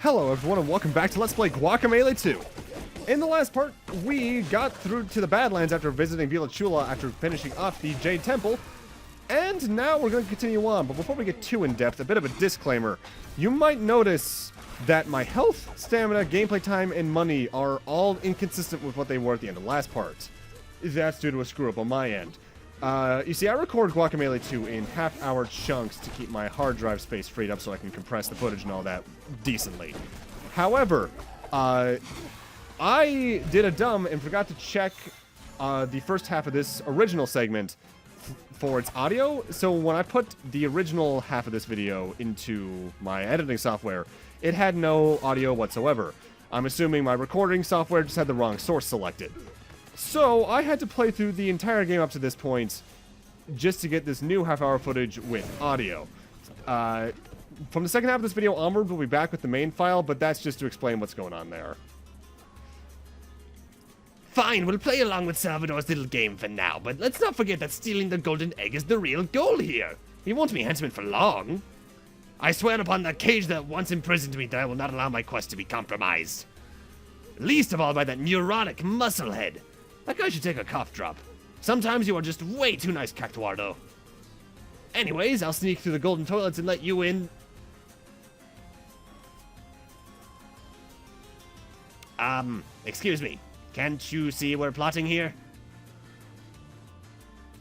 Hello everyone and welcome back to Let's Play Guacamelee 2. In the last part, we got through to the Badlands after visiting Belated after finishing off the Jade Temple. And now we're going to continue on, but before we get too in-depth, a bit of a disclaimer. You might notice that my health, stamina, gameplay time, and money are all inconsistent with what they were at the end of the last part. That's due to a screw-up on my end. You see, I record Guacamelee 2 in half-hour chunks to keep my hard drive space freed up so I can compress the footage and all that decently. However, I did a dumb and forgot to check the first half of this original segment for its audio. So when I put the original half of this video into my editing software, it had no audio whatsoever. I'm assuming my recording software just had the wrong source selected. So, I had to play through the entire game up to this point just to get this new half-hour footage with audio. From the second half of this video onward, we'll be back with the main file, but that's just to explain what's going on there. Fine, we'll play along with Salvador's little game for now, but let's not forget that stealing the golden egg is the real goal here. He won't be henchman for long. I swear upon the cage that once imprisoned me that I will not allow my quest to be compromised. Least of all by that neurotic musclehead. That guy should take a cough drop. Sometimes you are just way too nice, Cactuardo. Anyways, I'll sneak through the golden toilets and let you in. Excuse me. Can't you see we're plotting here?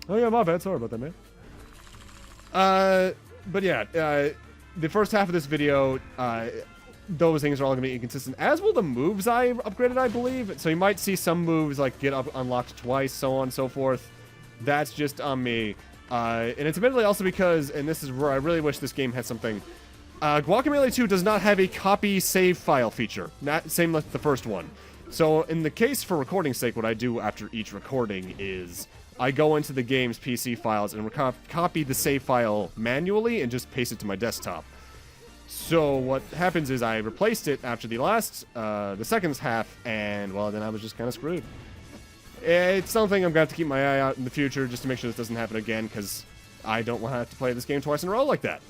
Oh yeah, my bad. Sorry about that, man. But yeah, the first half of this video, those things are all going to be inconsistent, as will the moves I upgraded, I believe. So you might see some moves like get unlocked twice, so on and so forth. That's just on me. And it's admittedly also because, and this is where I really wish this game had something, Guacamelee 2 does not have a copy save file feature. Same like the first one. So in the case for recording's sake, what I do after each recording is I go into the game's PC files and copy the save file manually and just paste it to my desktop. So what happens is I replaced it after the second half, and well, then I was just kind of screwed. It's something I'm going to have to keep my eye out in the future just to make sure this doesn't happen again, because I don't want to have to play this game twice in a row like that.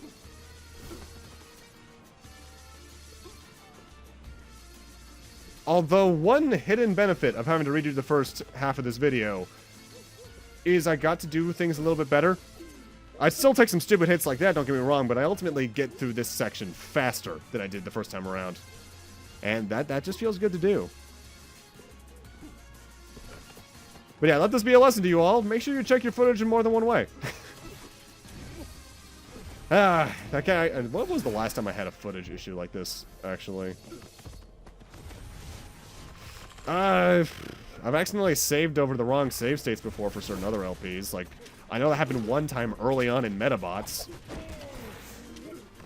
Although one hidden benefit of having to redo the first half of this video is I got to do things a little bit better. I still take some stupid hits like that, don't get me wrong, but I ultimately get through this section faster than I did the first time around. And that just feels good to do. But yeah, let this be a lesson to you all. Make sure you check your footage in more than one way. That guy, what was the last time I had a footage issue like this, actually? I've accidentally saved over the wrong save states before for certain other LPs, like, I know that happened one time early on in Metabots.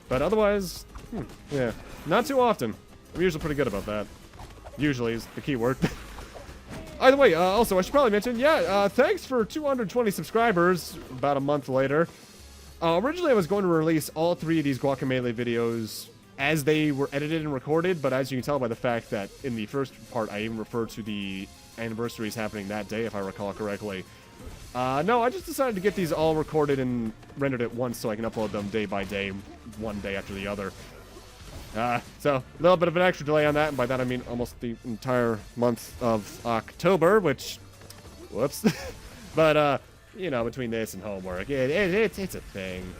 But otherwise, yeah, not too often. I'm usually pretty good about that. Usually is the key word. Either way, also, I should probably mention, thanks for 220 subscribers about a month later. Originally, I was going to release all 3 of these Guacamelee videos as they were edited and recorded, but as you can tell by the fact that in the first part, I even referred to the anniversaries happening that day, if I recall correctly. No, I just decided to get these all recorded and rendered at once so I can upload them day by day, one day after the other. So, a little bit of an extra delay on that, and by that I mean almost the entire month of October, which, whoops. But, you know, between this and homework, it's a thing.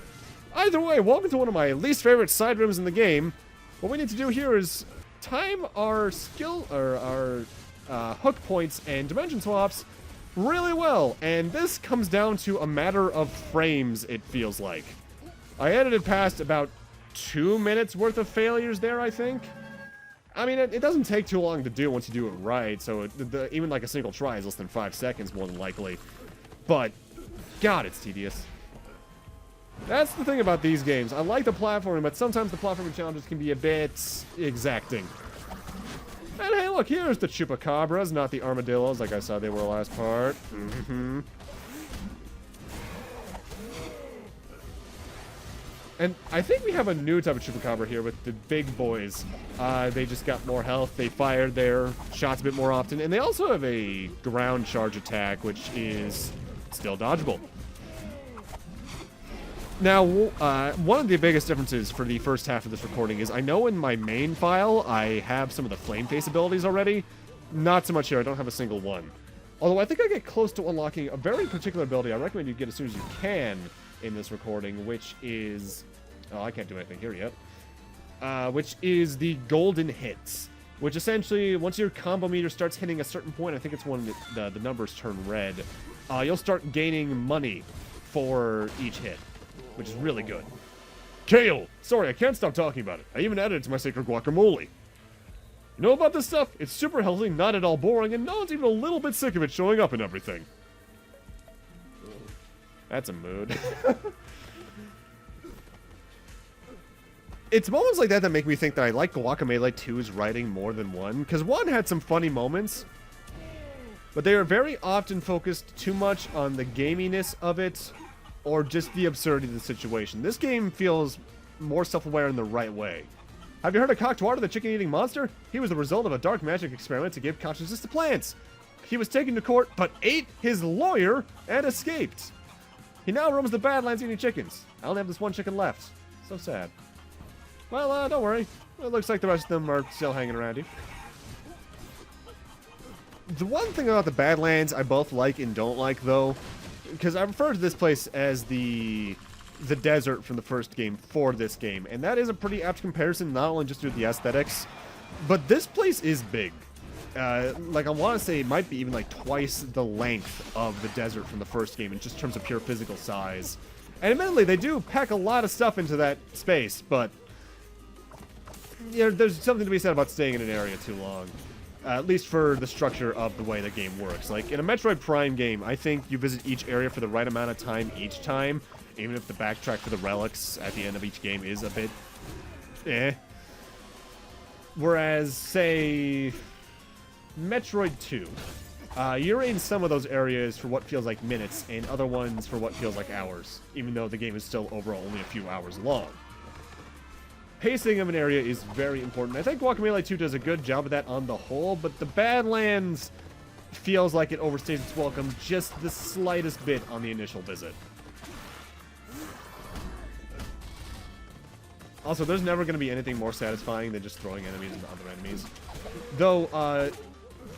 Either way, welcome to one of my least favorite side rooms in the game. What we need to do here is time our hook points and dimension swaps really well, and this comes down to a matter of frames, it feels like. I edited past about 2 minutes worth of failures there, I think. I mean, it doesn't take too long to do once you do it right, so even like a single try is less than 5 seconds more than likely. But, God, it's tedious. That's the thing about these games. I like the platforming, but sometimes the platforming challenges can be a bit exacting. And hey, look, here's the chupacabras, not the armadillos like I saw they were last part. And I think we have a new type of chupacabra here with the big boys. They just got more health, they fired their shots a bit more often, and they also have a ground charge attack, which is still dodgeable. Now, one of the biggest differences for the first half of this recording is I know in my main file I have some of the flame face abilities already. Not so much here. I don't have a single one. Although I think I get close to unlocking a very particular ability I recommend you get as soon as you can in this recording, which is... Oh, I can't do anything here yet. Which is the golden hits. Which essentially, once your combo meter starts hitting a certain point, I think it's when the numbers turn red, you'll start gaining money for each hit, which is really good. Kale! Sorry, I can't stop talking about it. I even added it to my sacred guacamole. You know about this stuff? It's super healthy, not at all boring, and no one's even a little bit sick of it showing up and everything. That's a mood. It's moments like that that make me think that I like Guacamelee 2's writing more than 1, because 1 had some funny moments, but they were very often focused too much on the gaminess of it, or just the absurdity of the situation. This game feels more self-aware in the right way. Have you heard of Coctuar, the chicken-eating monster? He was the result of a dark magic experiment to give consciousness to plants. He was taken to court, but ate his lawyer and escaped. He now roams the badlands eating chickens. I only have this one chicken left. So sad. Well, don't worry. It looks like the rest of them are still hanging around you. The one thing about the Badlands I both like and don't like, though, because I refer to this place as the desert from the first game for this game, and that is a pretty apt comparison, not only just due to the aesthetics, but this place is big. Like, I want to say it might be even like twice the length of the desert from the first game in just terms of pure physical size. And admittedly, they do pack a lot of stuff into that space, but there's something to be said about staying in an area too long. At least for the structure of the way the game works. Like, in a Metroid Prime game, I think you visit each area for the right amount of time each time, even if the backtrack for the relics at the end of each game is a bit Whereas, say, Metroid 2, you're in some of those areas for what feels like minutes, and other ones for what feels like hours, even though the game is still overall only a few hours long. Pacing of an area is very important. I think Guacamelee 2 does a good job of that on the whole, but the Badlands feels like it overstays its welcome just the slightest bit on the initial visit. Also, there's never going to be anything more satisfying than just throwing enemies into other enemies. Though,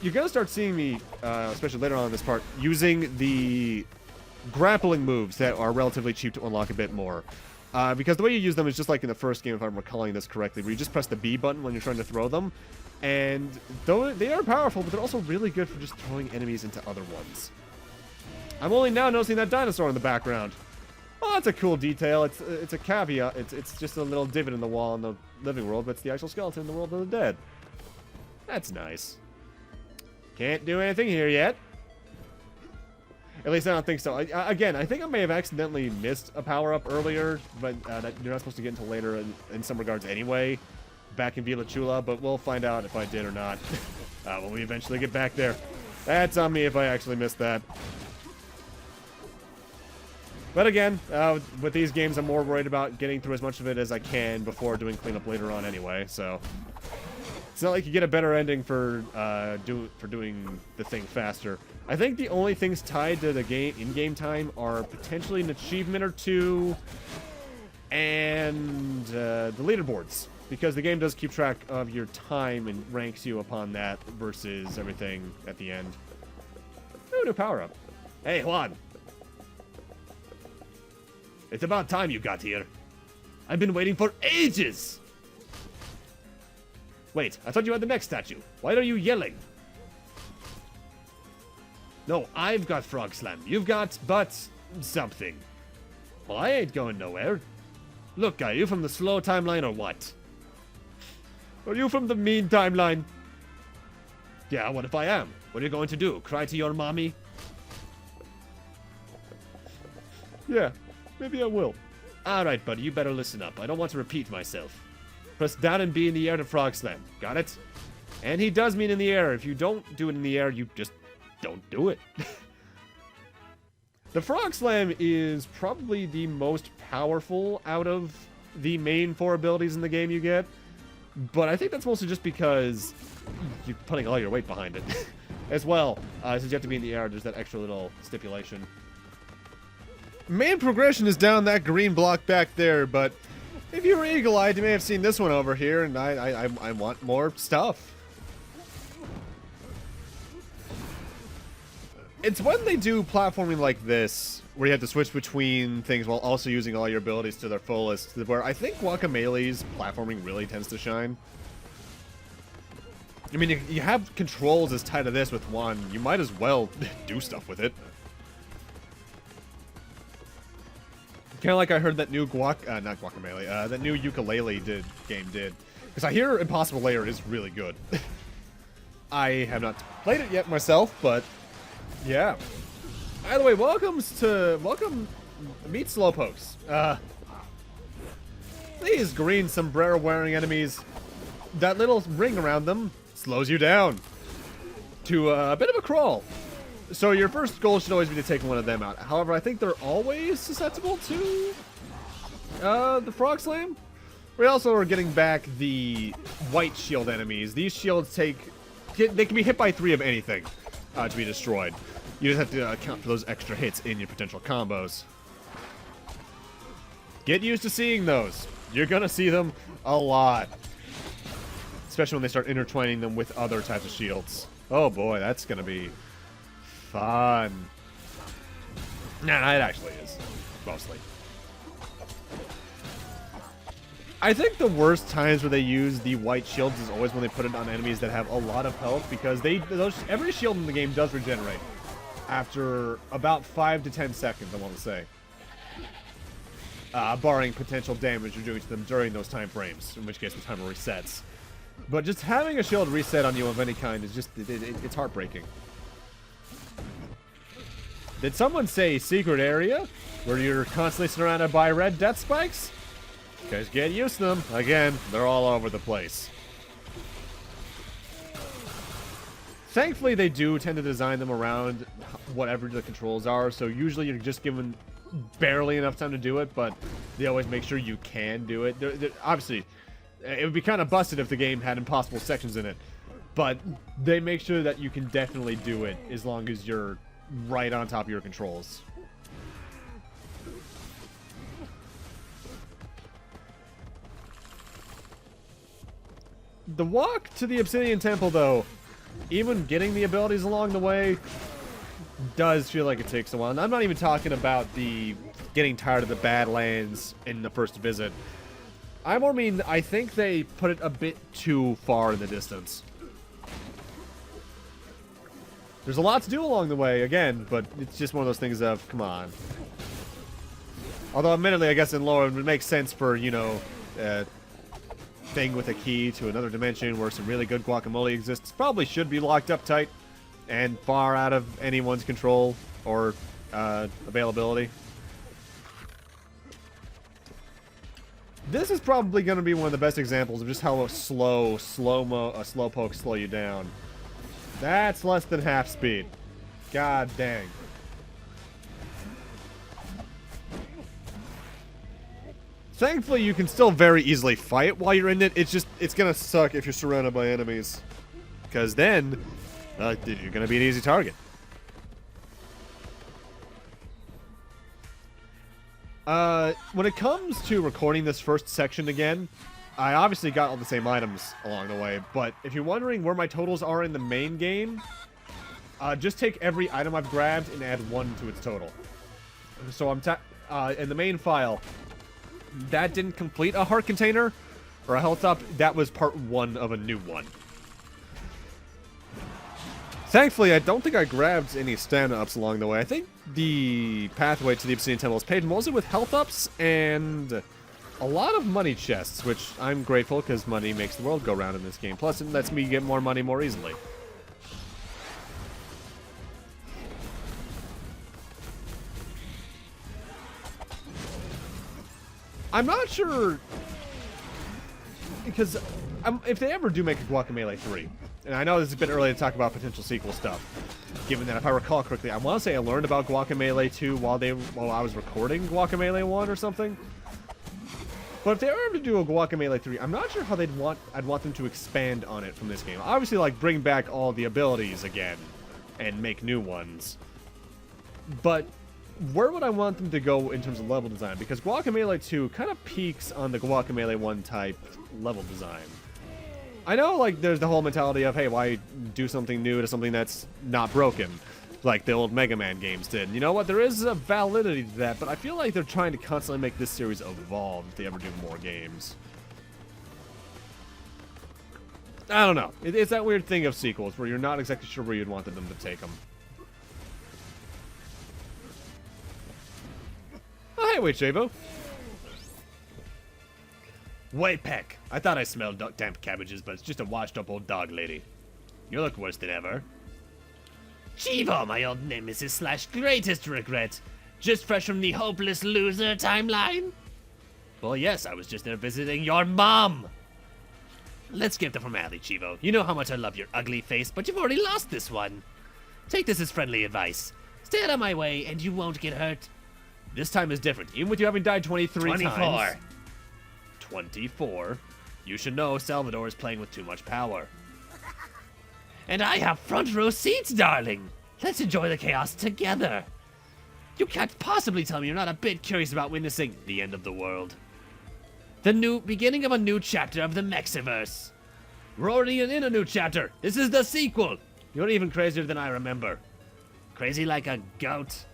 you're going to start seeing me, especially later on in this part, using the grappling moves that are relatively cheap to unlock a bit more. Because the way you use them is just like in the first game, if I'm recalling this correctly, where you just press the B button when you're trying to throw them. And though they are powerful, but they're also really good for just throwing enemies into other ones. I'm only now noticing that dinosaur in the background. Oh, that's a cool detail. It's a caveat. It's just a little divot in the wall in the living world, but it's the actual skeleton in the world of the dead. That's nice. Can't do anything here yet. At least I don't think so. Again, I think I may have accidentally missed a power-up earlier, but that you're not supposed to get until later in some regards anyway, back in Vila Chula, but we'll find out if I did or not when we eventually get back there. That's on me if I actually missed that. But again, with these games, I'm more worried about getting through as much of it as I can before doing cleanup later on anyway, so... It's not like you get a better ending for doing the thing faster. I think the only things tied to the game in-game time are potentially an achievement or two and the leaderboards, because the game does keep track of your time and ranks you upon that versus everything at the end. Ooh, new power-up. Hey, Juan. It's about time you got here. I've been waiting for ages! Wait, I thought you had the next statue. Why are you yelling? No, I've got Frog Slam. You've got but something. Well, I ain't going nowhere. Look, are you from the slow timeline or what? Are you from the mean timeline? Yeah, what if I am? What are you going to do? Cry to your mommy? Yeah, maybe I will. Alright, buddy, you better listen up. I don't want to repeat myself. Press down and B in the air to Frog Slam. Got it? And he does mean in the air. If you don't do it in the air, you just don't do it. The Frog Slam is probably the most powerful out of the main 4 abilities in the game you get. But I think that's mostly just because you're putting all your weight behind it. As well, since you have to be in the air, there's that extra little stipulation. Main progression is down that green block back there, but if you were eagle-eyed, you may have seen this one over here, and I want more stuff. It's when they do platforming like this, where you have to switch between things while also using all your abilities to their fullest, where I think Guacamelee's platforming really tends to shine. I mean, you have controls as tight as this with one, you might as well do stuff with it. Kind of like I heard that new not Guacamelee, that new ukulele game did. Because I hear Impossible Layer is really good. I have not played it yet myself, but yeah. By the way, welcome meet Slowpokes. These green sombrero wearing enemies, that little ring around them slows you down to a bit of a crawl. So your first goal should always be to take one of them out. However, I think they're always susceptible to the Frog Slam. We also are getting back the white shield enemies. These shields they can be hit by 3 of anything to be destroyed. You just have to account for those extra hits in your potential combos. Get used to seeing those. You're gonna see them a lot. Especially when they start intertwining them with other types of shields. Oh boy, that's gonna be fun. Nah, it actually is. Mostly. I think the worst times where they use the white shields is always when they put it on enemies that have a lot of health, because every shield in the game does regenerate after about 5 to 10 seconds, I want to say. Barring potential damage you're doing to them during those time frames, in which case the timer resets. But just having a shield reset on you of any kind is just, it's heartbreaking. Did someone say secret area? Where you're constantly surrounded by red death spikes? Because get used to them. Again, they're all over the place. Thankfully, they do tend to design them around whatever the controls are, so usually you're just given barely enough time to do it, but they always make sure you can do it. Obviously, it would be kind of busted if the game had impossible sections in it, but they make sure that you can definitely do it as long as you're right on top of your controls. The walk to the Obsidian Temple, though, even getting the abilities along the way, does feel like it takes a while. And I'm not even talking about the getting tired of the badlands in the first visit. I more mean, I think they put it a bit too far in the distance. There's a lot to do along the way, again, but it's just one of those things of, come on. Although, admittedly, I guess in lore, it would make sense for, you know, thing with a key to another dimension where some really good Guacamelee exists. Probably should be locked up tight and far out of anyone's control or availability. This is probably going to be one of the best examples of just how a slowpoke slow you down. That's less than half speed. God dang. Thankfully, you can still very easily fight while you're in it. It's just, it's gonna suck if you're surrounded by enemies. Because then, you're gonna be an easy target. When it comes to recording this first section again, I obviously got all the same items along the way, but if you're wondering where my totals are in the main game, just take every item I've grabbed and add 1 to its total. So I'm in the main file, that didn't complete a heart container or a health up. That was part 1 of a new one. Thankfully, I don't think I grabbed any stamina ups along the way. I think the pathway to the Obsidian Temple is paved mostly with health ups and a lot of money chests, which I'm grateful because money makes the world go round in this game. Plus, it lets me get more money more easily. I'm not sure, because if they ever do make a Guacamelee 3, and I know this is a bit early to talk about potential sequel stuff, given that if I recall correctly, I want to say I learned about Guacamelee 2 while I was recording Guacamelee 1 or something. But if they were ever to do a Guacamelee 3, I'm not sure how I'd want them to expand on it from this game. Obviously, like, bring back all the abilities again and make new ones. But where would I want them to go in terms of level design? Because Guacamelee 2 kind of peaks on the Guacamelee 1 type level design. I know, like, there's the whole mentality of, hey, why do something new to something that's not broken, like the old Mega Man games did. You know what? There is a validity to that, but I feel like they're trying to constantly make this series evolve if they ever do more games. I don't know. It's that weird thing of sequels where you're not exactly sure where you'd wanted them to take them. Oh, hey, wait, Shavo. Wait, Peck. I thought I smelled damp cabbages, but it's just a washed-up old dog lady. You look worse than ever. Chivo, my old nemesis slash greatest regret. Just fresh from the hopeless loser timeline? Well, yes, I was just there visiting your mom. Let's skip the formality, Chivo. You know how much I love your ugly face, but you've already lost this one. Take this as friendly advice. Stay out of my way, and you won't get hurt. This time is different, even with you having died 23 24. times. 24. You should know Salvador is playing with too much power. And I have front row seats, darling. Let's enjoy the chaos together. You can't possibly tell me you're not a bit curious about witnessing the end of the world. The new beginning of a new chapter of the Mexiverse. We're already in a new chapter. This is the sequel. You're even crazier than I remember. Crazy like a goat.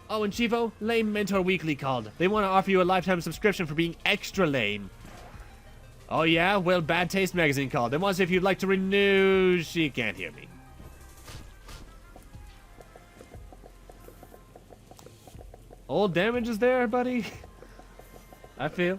Oh, and Chivo, Lame Mentor Weekly called. They want to offer you a lifetime subscription for being extra lame. Oh yeah? Well, Bad Taste Magazine called. They want to see if you'd like to renew... She can't hear me. Old damage is there, buddy. I feel.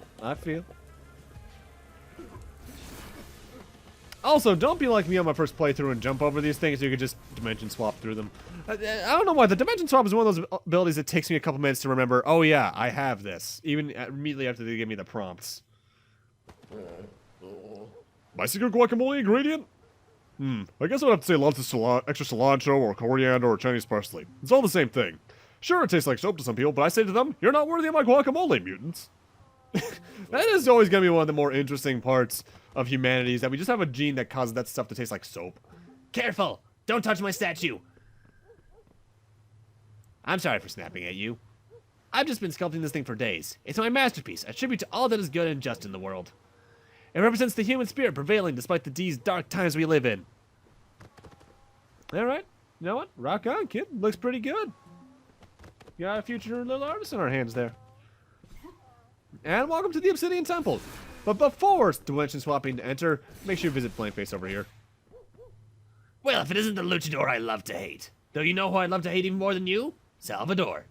Also, don't be like me on my first playthrough and jump over these things so you can just dimension swap through them. I don't know why. The dimension swap is one of those abilities that takes me a couple minutes to remember, oh yeah, I have this. Even immediately after they give me the prompts. My secret guacamole ingredient? I guess I would have to say lots of extra cilantro or coriander or Chinese parsley. It's all the same thing. Sure, it tastes like soap to some people, but I say to them, you're not worthy of my guacamole, mutants. That is always going to be one of the more interesting parts of humanity, is that we just have a gene that causes that stuff to taste like soap. Careful! Don't touch my statue! I'm sorry for snapping at you. I've just been sculpting this thing for days. It's my masterpiece, a tribute to all that is good and just in the world. It represents the human spirit prevailing despite these dark times we live in. Alright, you know what? Rock on, kid. Looks pretty good. Got a future little artist in our hands there. And welcome to the Obsidian Temple. But before dimension swapping to enter, make sure you visit Flameface over here. Well, if it isn't the luchador I love to hate. Though you know who I love to hate even more than you? Salvador.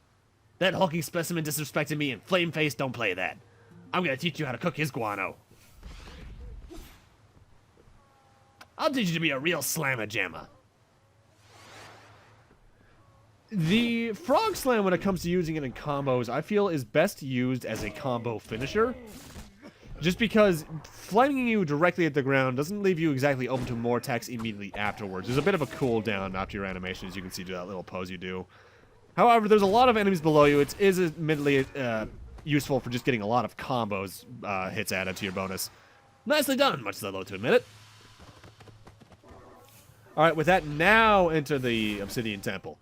That hulking specimen disrespected me, and Flameface don't play that. I'm gonna teach you how to cook his guano. I'll teach you to be a real slamma-jamma. The Frog Slam, when it comes to using it in combos, I feel is best used as a combo finisher. Just because flinging you directly at the ground doesn't leave you exactly open to more attacks immediately afterwards. There's a bit of a cooldown after your animation, as you can see, do that little pose you do. However, there's a lot of enemies below you. It is admittedly useful for just getting a lot of combos hits added to your bonus. Nicely done, much as I'd love to admit it. Alright, with that, now enter the Obsidian Temple.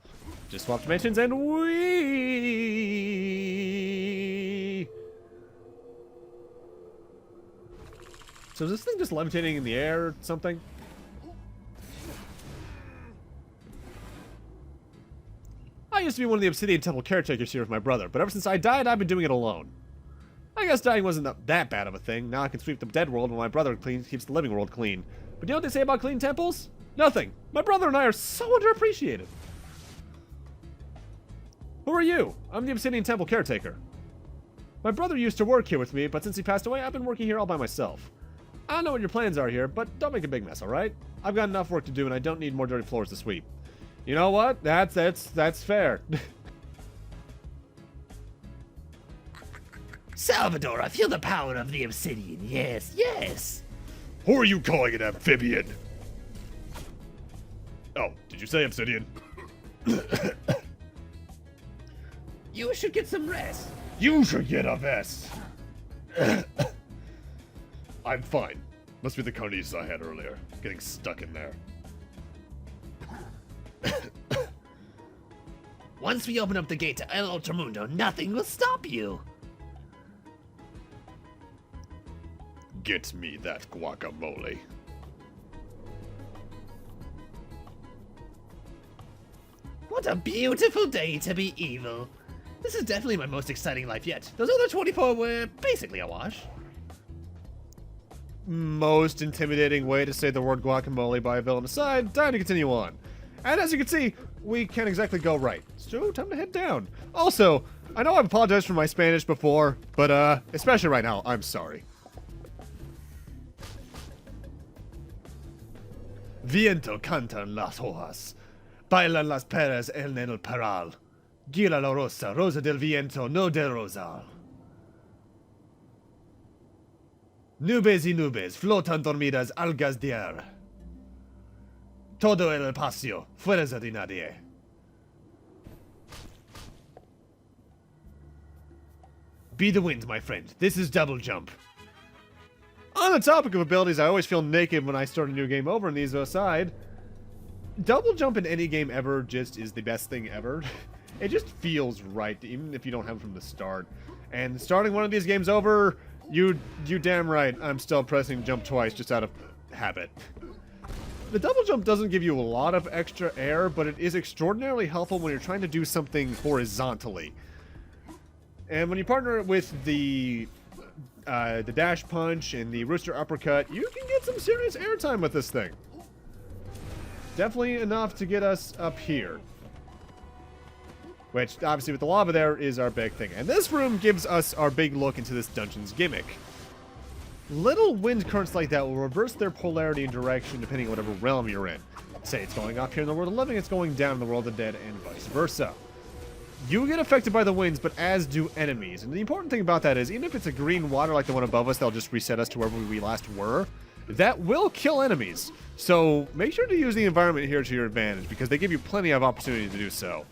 Just swap dimensions and whee! So is this thing just levitating in the air or something? I used to be one of the Obsidian Temple caretakers here with my brother, but ever since I died, I've been doing it alone. I guess dying wasn't that bad of a thing. Now I can sweep the dead world while my brother keeps the living world clean. But you know what they say about clean temples? Nothing. My brother and I are so underappreciated. Who are you? I'm the Obsidian Temple caretaker. My brother used to work here with me, but since he passed away, I've been working here all by myself. I don't know what your plans are here, but don't make a big mess, alright? I've got enough work to do and I don't need more dirty floors to sweep. You know what? That's fair. Salvador, I feel the power of the obsidian. Yes, yes. Who are you calling an amphibian? Oh, did you say obsidian? You should get some rest. You should get a vest. I'm fine. Must be the carnage I had earlier. Getting stuck in there. Once we open up the gate to El Ultramundo, nothing will stop you. Get me that guacamole. What a beautiful day to be evil. This is definitely my most exciting life yet. Those other 24 were basically a wash. Most intimidating way to say the word guacamole by a villain aside, time to continue on. And as you can see, we can't exactly go right. So, time to head down. Also, I know I've apologized for my Spanish before, but especially right now, I'm sorry. Viento cantan las hojas. Bailan las peras en el paral. Gira la rosa, rosa del viento, no del rosal. Nubes y nubes, flotan dormidas algas de air. Todo el espacio, fuera de nadie. Be the wind, my friend. This is double jump. On the topic of abilities, I always feel naked when I start a new game over, and these aside, double jump in any game ever just is the best thing ever. It just feels right, even if you don't have it from the start. And starting one of these games over, you damn right, I'm still pressing jump twice just out of habit. The double jump doesn't give you a lot of extra air, but it is extraordinarily helpful when you're trying to do something horizontally. And when you partner it with the dash punch and the rooster uppercut, you can get some serious airtime with this thing. Definitely enough to get us up here. Which, obviously, with the lava there, is our big thing. And this room gives us our big look into this dungeon's gimmick. Little wind currents like that will reverse their polarity and direction depending on whatever realm you're in. Say it's going up here in the world of living, it's going down in the world of dead, and vice versa. You get affected by the winds, but as do enemies. And the important thing about that is, even if it's a green water like the one above us, they'll just reset us to wherever we last were. That will kill enemies. So make sure to use the environment here to your advantage, because they give you plenty of opportunity to do so.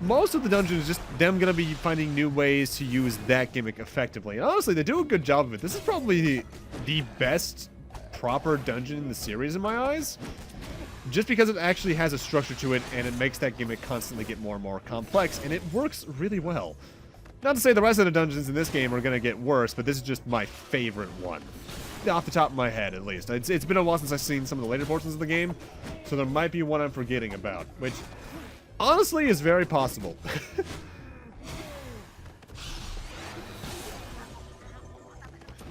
Most of the dungeon is just them going to be finding new ways to use that gimmick effectively. And honestly, they do a good job of it. This is probably the best proper dungeon in the series in my eyes. Just because it actually has a structure to it, and it makes that gimmick constantly get more and more complex, and it works really well. Not to say the rest of the dungeons in this game are going to get worse, but this is just my favorite one. Off the top of my head, at least. It's been a while since I've seen some of the later portions of the game, so there might be one I'm forgetting about, which honestly is very possible.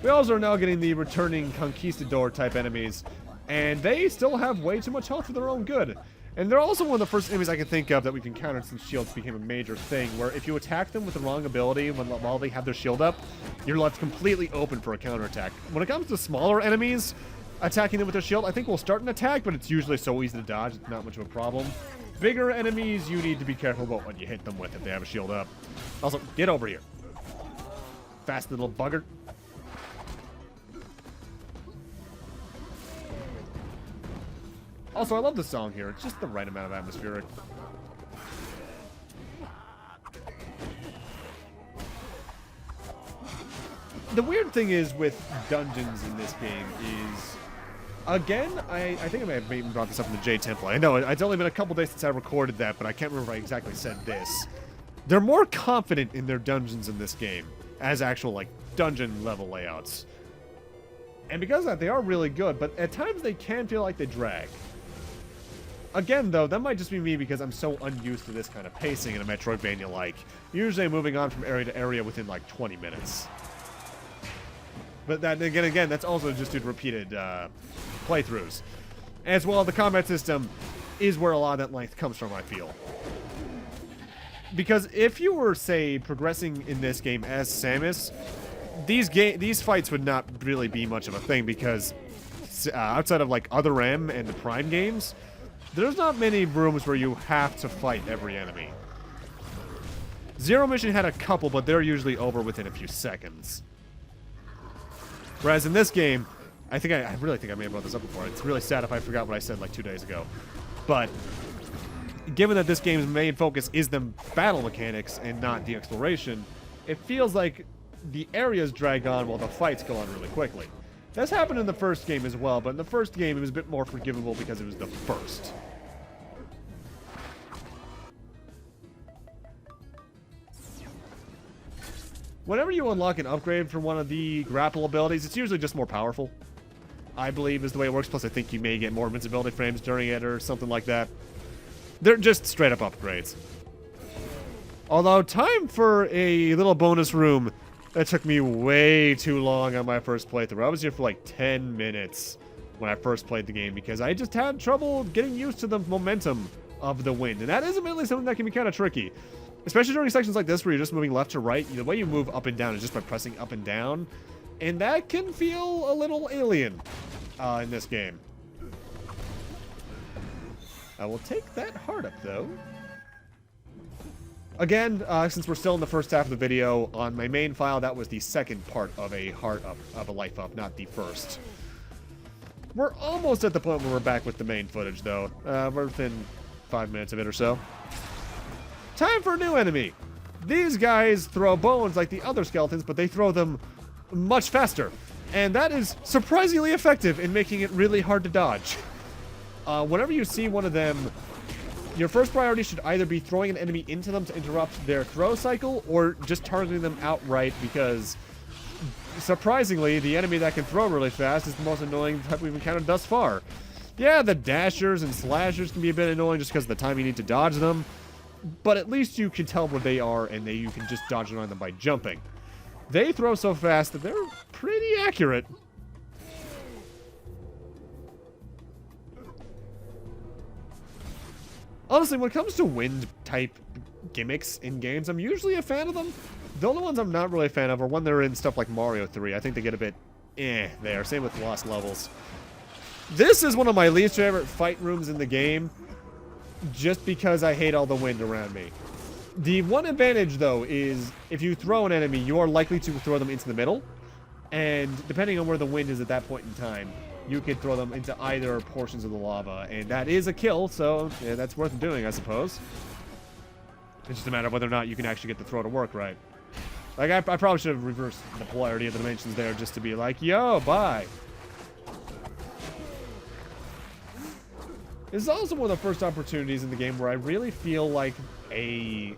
We also are now getting the returning conquistador type enemies, and they still have way too much health for their own good. And they're also one of the first enemies I can think of that we've encountered since shields became a major thing, where if you attack them with the wrong ability while they have their shield up, you're left completely open for a counterattack. When it comes to smaller enemies, attacking them with their shield, I think we'll start an attack, but it's usually so easy to dodge, it's not much of a problem. Bigger enemies, you need to be careful about what you hit them with if they have a shield up. Also, get over here. Fast little bugger. Also, I love the song here. It's just the right amount of atmospheric. The weird thing is with dungeons in this game is, again, I think I may have even brought this up in the Jade Temple. I know, it's only been a couple days since I recorded that, but I can't remember if I exactly said this. They're more confident in their dungeons in this game as actual, like, dungeon level layouts. And because of that, they are really good, but at times they can feel like they drag. Again, though, that might just be me because I'm so unused to this kind of pacing in a Metroidvania-like. Usually I'm moving on from area to area within, like, 20 minutes. But that, again, that's also just due to repeated playthroughs. As well, the combat system is where a lot of that length comes from, I feel. Because if you were, say, progressing in this game as Samus, these fights would not really be much of a thing because outside of, like, Other M and the Prime games, there's not many rooms where you have to fight every enemy. Zero Mission had a couple, but they're usually over within a few seconds. Whereas in this game, I really think I may have brought this up before. It's really sad if I forgot what I said like 2 days ago. But given that this game's main focus is the battle mechanics and not the exploration, it feels like the areas drag on while the fights go on really quickly. That's happened in the first game as well, but in the first game it was a bit more forgivable because it was the first. whenever you unlock an upgrade for one of the grapple abilities, it's usually just more powerful. I believe is the way it works. Plus, I think you may get more invincibility frames during it or something like that. They're just straight up upgrades. Although, time for a little bonus room that took me way too long on my first playthrough. I was here for like 10 minutes when I first played the game because I just had trouble getting used to the momentum of the wind. And that is admittedly something that can be kind of tricky. Especially during sections like this where you're just moving left to right. The way you move up and down is just by pressing up and down. And that can feel a little alien in this game. I will take that heart up, though. Again, since we're still in the first half of the video, on my main file, that was the second part of a heart up, of a life up, not the first. We're almost at the point where we're back with the main footage, though. We're within 5 minutes of it or so. Time for a new enemy. These guys throw bones like the other skeletons, but they throw them much faster. And that is surprisingly effective in making it really hard to dodge. Whenever you see one of them, your first priority should either be throwing an enemy into them to interrupt their throw cycle, or just targeting them outright, because surprisingly, the enemy that can throw really fast is the most annoying type we've encountered thus far. Yeah, the dashers and slashers can be a bit annoying just because of the time you need to dodge them, but at least you can tell where they are and you can just dodge around them by jumping. They throw so fast that they're pretty accurate. Honestly, when it comes to wind-type gimmicks in games, I'm usually a fan of them. The only ones I'm not really a fan of are when they're in stuff like Mario 3. I think they get a bit there. Same with Lost Levels. This is one of my least favorite fight rooms in the game, just because I hate all the wind around me. The one advantage, though, is if you throw an enemy, you are likely to throw them into the middle. And depending on where the wind is at that point in time, you could throw them into either portions of the lava. And that is a kill, so yeah, that's worth doing, I suppose. It's just a matter of whether or not you can actually get the throw to work right. Like, I probably should have reversed the polarity of the dimensions there just to be like, yo, bye. This is also one of the first opportunities in the game where I really feel like a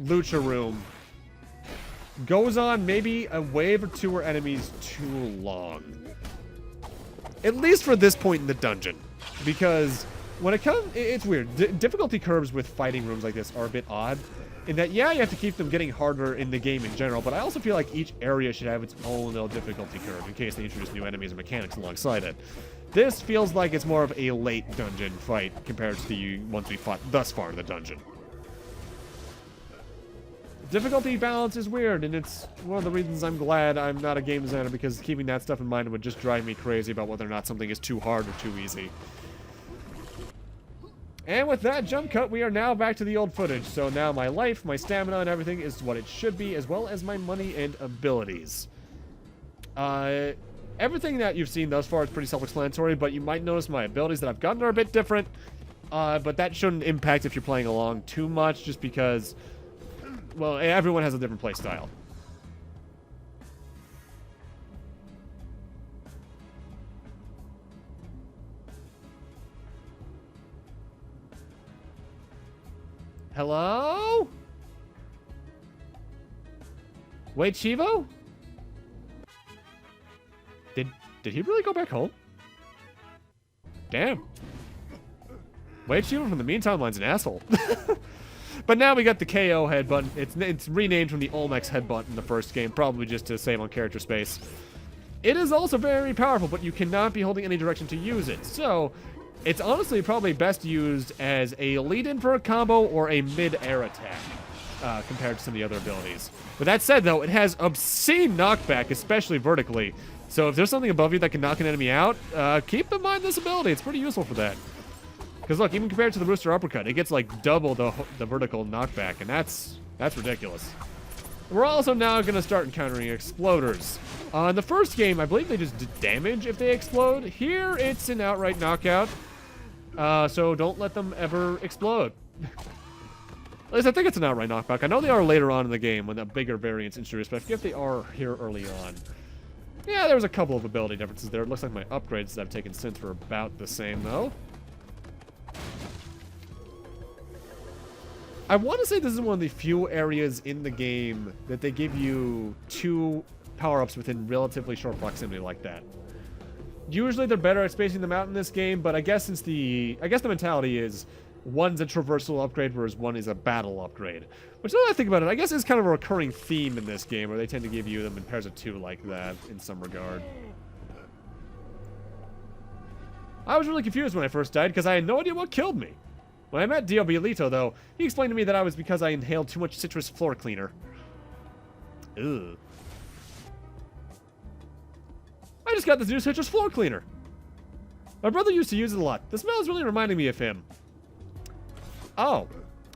lucha room goes on maybe a wave or two or enemies too long. At least for this point in the dungeon. Because when it comes, it's weird. Difficulty curves with fighting rooms like this are a bit odd. In that, yeah, you have to keep them getting harder in the game in general, but I also feel like each area should have its own little difficulty curve in case they introduce new enemies and mechanics alongside it. This feels like it's more of a late dungeon fight compared to the ones we fought thus far in the dungeon. Difficulty balance is weird, and it's one of the reasons I'm glad I'm not a game designer, because keeping that stuff in mind would just drive me crazy about whether or not something is too hard or too easy. And with that jump cut, we are now back to the old footage. So now my life, my stamina, and everything is what it should be, as well as my money and abilities. Everything that you've seen thus far is pretty self-explanatory, but you might notice my abilities that I've gotten are a bit different. But that shouldn't impact if you're playing along too much, just because, well, everyone has a different play style. Hello? Wait, Chivo? Did he really go back home? Damn. Wait, Chivo from the Mean Timeline's an asshole. But now we got the KO head button. It's renamed from the Olmecs head button in the first game, probably just to save on character space. It is also very powerful, but you cannot be holding any direction to use it. So, it's honestly probably best used as a lead-in for a combo or a mid-air attack, compared to some of the other abilities. With that said, though, it has obscene knockback, especially vertically. So if there's something above you that can knock an enemy out, keep in mind this ability. It's pretty useful for that. Because look, even compared to the Rooster Uppercut, it gets like double the vertical knockback, and that's ridiculous. We're also now going to start encountering exploders. In the first game, I believe they just did damage if they explode. Here, it's an outright knockout. So don't let them ever explode. At least I think it's an outright knockback. I know they are later on in the game when the bigger variants introduced, but I forget if they are here early on. Yeah, there was a couple of ability differences there. It looks like my upgrades that I've taken since were about the same, though. I want to say this is one of the few areas in the game that they give you 2 power-ups within relatively short proximity like that. Usually they're better at spacing them out in this game, but I guess the mentality is one's a traversal upgrade, whereas one is a battle upgrade. Which, now that I think about it, I guess is kind of a recurring theme in this game, where they tend to give you them in pairs of 2 like that, in some regard. I was really confused when I first died, because I had no idea what killed me. When I met Belated, though, he explained to me that I was because I inhaled too much citrus floor cleaner. Ugh. I just got this new citrus floor cleaner. My brother used to use it a lot. The smell is really reminding me of him. Oh.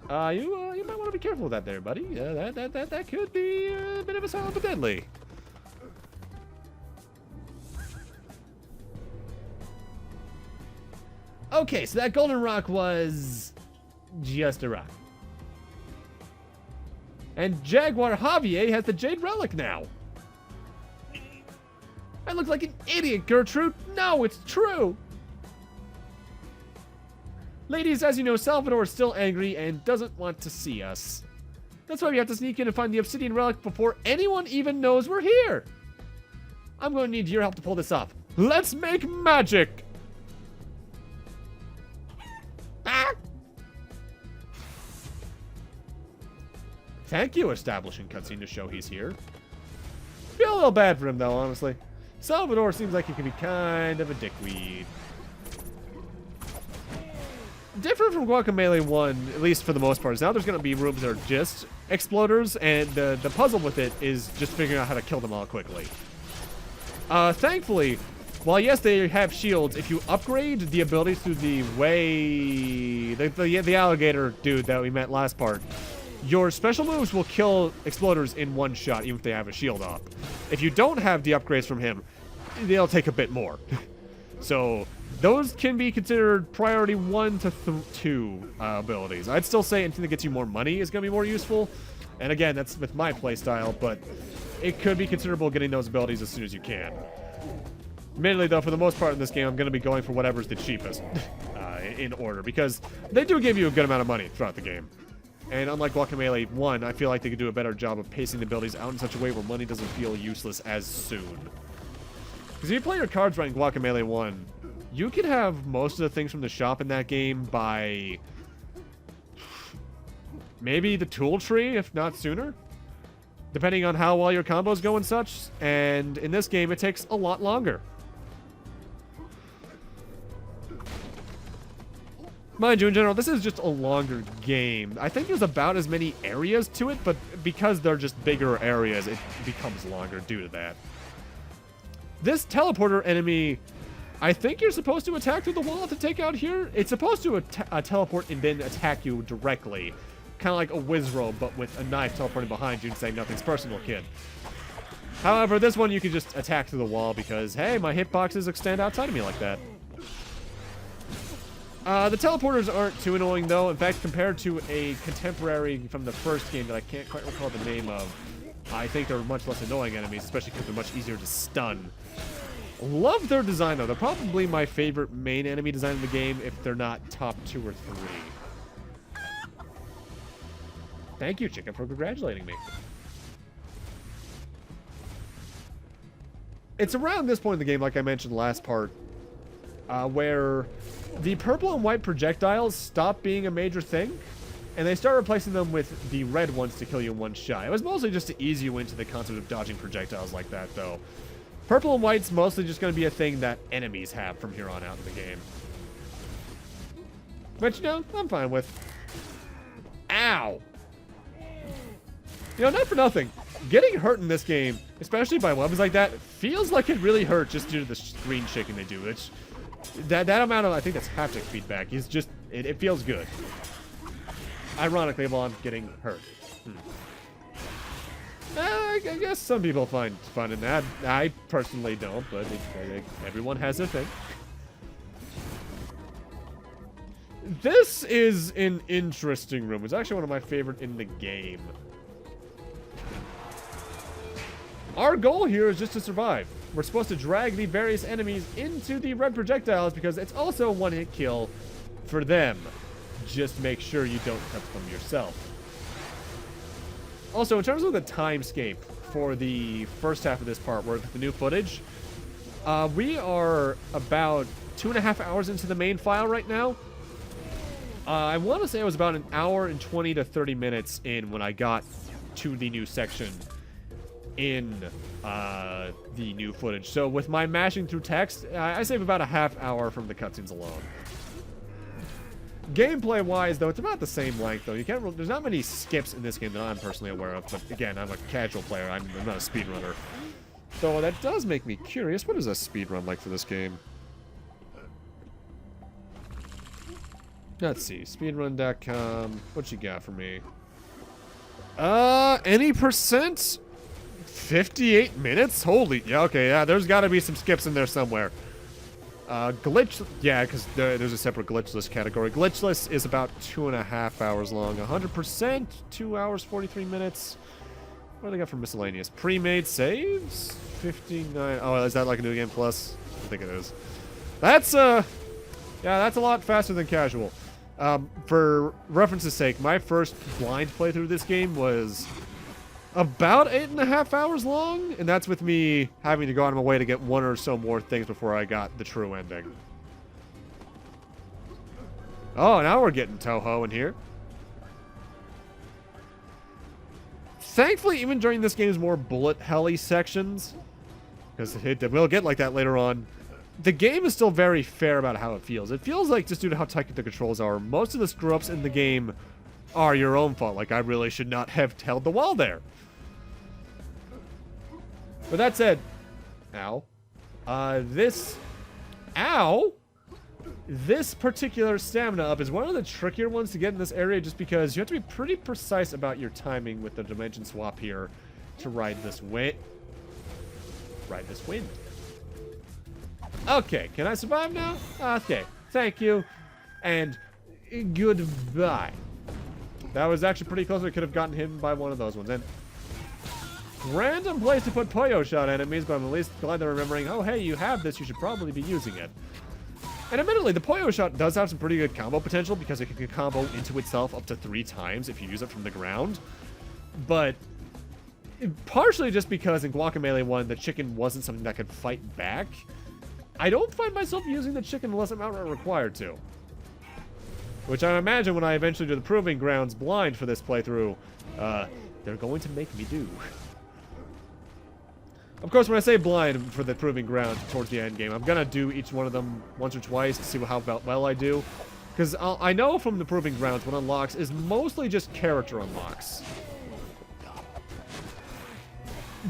You might want to be careful with that there, buddy. That could be a bit of a silent but deadly. Okay, so that golden rock was just a rock. And Jaguar Javier has the Jade Relic now. I look like an idiot, Gertrude. No, it's true. Ladies, as you know, Salvador is still angry and doesn't want to see us. That's why we have to sneak in and find the Obsidian Relic before anyone even knows we're here. I'm going to need your help to pull this off. Let's make magic! Ah! Thank you, establishing cutscene to show he's here. Feel a little bad for him, though, honestly. Salvador seems like he can be kind of a dickweed. Different from Guacamelee 1, at least for the most part, is now there's going to be rooms that are just exploders, and the puzzle with it is just figuring out how to kill them all quickly. Thankfully, while yes, they have shields, if you upgrade the abilities through the alligator dude that we met last part, your special moves will kill exploders in one shot, even if they have a shield up. If you don't have the upgrades from him, they'll take a bit more. So those can be considered priority 1 to 2 abilities. I'd still say anything that gets you more money is going to be more useful. And again, that's with my playstyle, but it could be considerable getting those abilities as soon as you can. Admittedly, though, for the most part in this game, I'm going to be going for whatever's the cheapest in order, because they do give you a good amount of money throughout the game. And unlike Guacamelee 1, I feel like they could do a better job of pacing the abilities out in such a way where money doesn't feel useless as soon. Because if you play your cards right in Guacamelee 1, you can have most of the things from the shop in that game by maybe the tool tree, if not sooner. Depending on how well your combos go and such. And in this game, it takes a lot longer. Mind you, in general, this is just a longer game. I think there's about as many areas to it, but because they're just bigger areas, it becomes longer due to that. This teleporter enemy, I think you're supposed to attack through the wall to take out here. It's supposed to teleport and then attack you directly. Kind of like a Wizrobe, but with a knife teleporting behind you and saying nothing's personal, kid. However, this one you can just attack through the wall because, hey, my hitboxes extend outside of me like that. The teleporters aren't too annoying, though. In fact, compared to a contemporary from the first game that I can't quite recall the name of, I think they're much less annoying enemies, especially because they're much easier to stun. Love their design, though. They're probably my favorite main enemy design in the game, if they're not top 2 or 3. Thank you, Chicken, for congratulating me. It's around this point in the game, like I mentioned last part, where the purple and white projectiles stop being a major thing, and they start replacing them with the red ones to kill you in one shot. It was mostly just to ease you into the concept of dodging projectiles like that, though. Purple and white's mostly just going to be a thing that enemies have from here on out in the game. But, you know, I'm fine with. Ow! You know, not for nothing. Getting hurt in this game, especially by weapons like that, feels like it really hurt just due to the screen shaking they do. Which, that amount of, I think that's haptic feedback, is just, it feels good. Ironically, while I'm getting hurt. I guess some people find fun in that. I personally don't, but everyone has their thing. This is an interesting room. It's actually one of my favorite in the game. Our goal here is just to survive. We're supposed to drag the various enemies into the red projectiles because it's also a one-hit kill for them. Just make sure you don't touch them yourself. Also, in terms of the timescape for the first half of this part, where the new footage, we are about 2.5 hours into the main file right now. I want to say it was about an hour and 20 to 30 minutes in when I got to the new section in the new footage. So with my mashing through text, I save about a half hour from the cutscenes alone. Gameplay-wise, though, it's about the same length, though. There's not many skips in this game that I'm personally aware of, but again, I'm a casual player. I'm not a speedrunner. So that does make me curious. What is a speedrun like for this game? Let's see. Speedrun.com. What you got for me? Any percent? 58 minutes? Holy... Yeah, okay, yeah, there's got to be some skips in there somewhere. Glitch... Yeah, because there's a separate glitchless category. Glitchless is about 2.5 hours long. 100%? 2 hours, 43 minutes. What do they got for miscellaneous? Pre-made saves? 59... Oh, is that like a New Game Plus? I think it is. That's, yeah, that's a lot faster than casual. For reference's sake, my first blind playthrough of this game was about 8.5 hours long, and that's with me having to go out of my way to get one or so more things before I got the true ending. Oh, now we're getting Toho in here. Thankfully, even during this game's more bullet helly sections, because it will get like that later on, the game is still very fair about how it feels. It feels like, just due to how tight the controls are, most of the screw-ups in the game are your own fault. Like, I really should not have held the wall there. But that said, ow. This particular stamina up is one of the trickier ones to get in this area, just because you have to be pretty precise about your timing with the dimension swap here to ride this wind. Okay, can I survive now? Okay, thank you, and goodbye. That was actually pretty close. We could have gotten him by one of those ones. And random place to put Poyo Shot enemies, but I'm at least glad they're remembering, oh, hey, you have this, you should probably be using it. And admittedly, the Poyo Shot does have some pretty good combo potential, because it can combo into itself up to 3 times if you use it from the ground. But partially just because in Guacamelee 1, the chicken wasn't something that could fight back, I don't find myself using the chicken unless I'm outright required to. Which I imagine when I eventually do the Proving Grounds blind for this playthrough, they're going to make me do. Of course, when I say blind for the Proving Grounds towards the end game, I'm going to do each one of them once or twice to see how well I do. Because I know from the Proving Grounds what unlocks is mostly just character unlocks.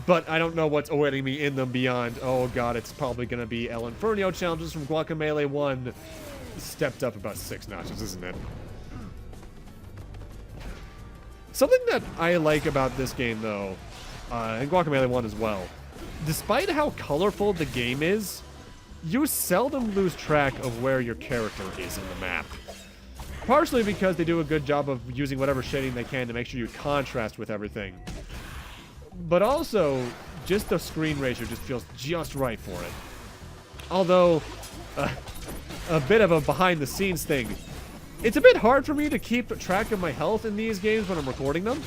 But I don't know what's awaiting me in them beyond, oh god, it's probably going to be El Infernio challenges from Guacamelee 1 stepped up about 6 notches, isn't it? Something that I like about this game, though, and Guacamelee 1 as well, despite how colorful the game is, you seldom lose track of where your character is in the map. Partially because they do a good job of using whatever shading they can to make sure you contrast with everything. But also, just the screen ratio just feels just right for it. Although, a bit of a behind-the-scenes thing. It's a bit hard for me to keep track of my health in these games when I'm recording them,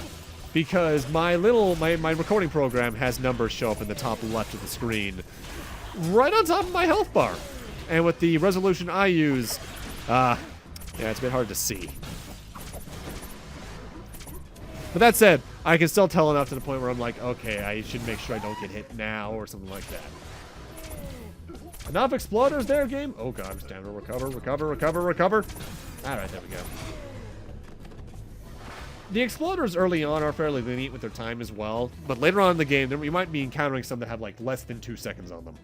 because my recording program has numbers show up in the top left of the screen, right on top of my health bar. And with the resolution I use, yeah, it's a bit hard to see. But that said, I can still tell enough to the point where I'm like, okay, I should make sure I don't get hit now, or something like that. Enough exploders there, game? Oh god, I'm standing. Recover. Alright, there we go. The exploders early on are fairly lenient with their time as well, but later on in the game, you might be encountering some that have like less than 2 seconds on them.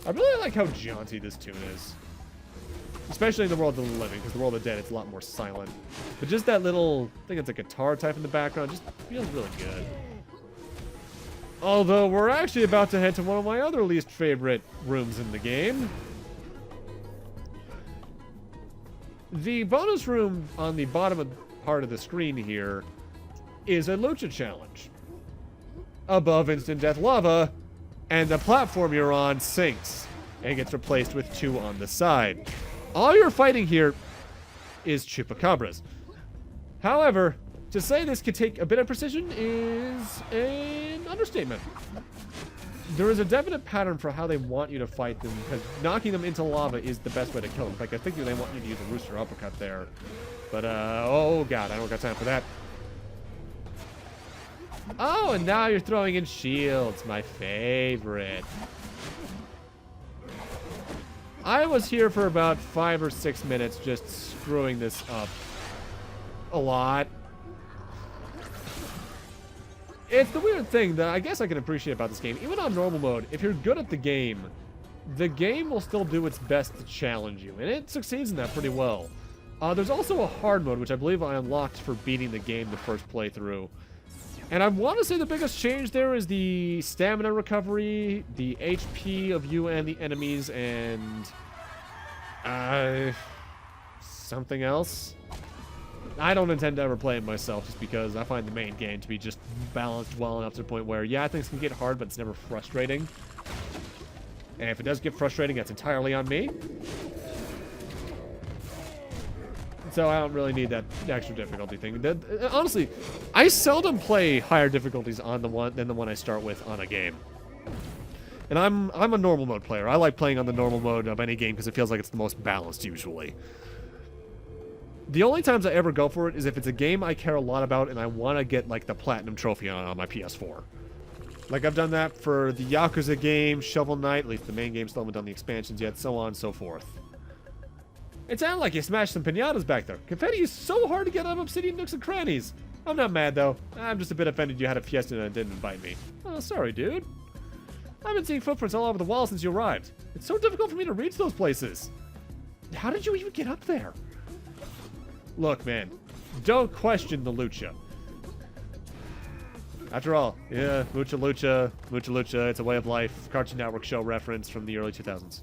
I really like how jaunty this tune is. Especially in the world of the living, because the world of the dead, it's a lot more silent. But just that little, I think it's a guitar type in the background, just feels really good. Although, we're actually about to head to one of my other least favorite rooms in the game. The bonus room on the bottom part of the screen here is a lucha challenge. Above instant death lava, and the platform you're on sinks and gets replaced with 2 on the side. All you're fighting here is chupacabras. However, to say this could take a bit of precision is an understatement. There is a definite pattern for how they want you to fight them, because knocking them into lava is the best way to kill them. In fact, I think they want you to use a rooster uppercut there. But, oh god, I don't got time for that. Oh, and now you're throwing in shields, my favorite. I was here for about 5 or 6 minutes just screwing this up a lot. It's the weird thing that I guess I can appreciate about this game. Even on normal mode, if you're good at the game will still do its best to challenge you, and it succeeds in that pretty well. There's also a hard mode, which I believe I unlocked for beating the game the first playthrough. And I want to say the biggest change there is the stamina recovery, the HP of you and the enemies, and something else. I don't intend to ever play it myself just because I find the main game to be just balanced well enough to the point where, yeah, things can get hard, but it's never frustrating. And if it does get frustrating, that's entirely on me. So I don't really need that extra difficulty thing. Honestly, I seldom play higher difficulties on the one than the one I start with on a game. And I'm a normal mode player. I like playing on the normal mode of any game because it feels like it's the most balanced usually. The only times I ever go for it is if it's a game I care a lot about and I want to get like the platinum trophy on my PS4. Like I've done that for the Yakuza game, Shovel Knight, at least the main game, still haven't done the expansions yet, so on and so forth. It sounded like you smashed some pinatas back there. Confetti is so hard to get out of Obsidian nooks and crannies. I'm not mad though. I'm just a bit offended you had a fiesta and didn't invite me. Oh, sorry, dude. I've been seeing footprints all over the wall since you arrived. It's so difficult for me to reach those places. How did you even get up there? Look, man, don't question the lucha. After all, yeah, mucha lucha, it's a way of life. Cartoon Network show reference from the early 2000s.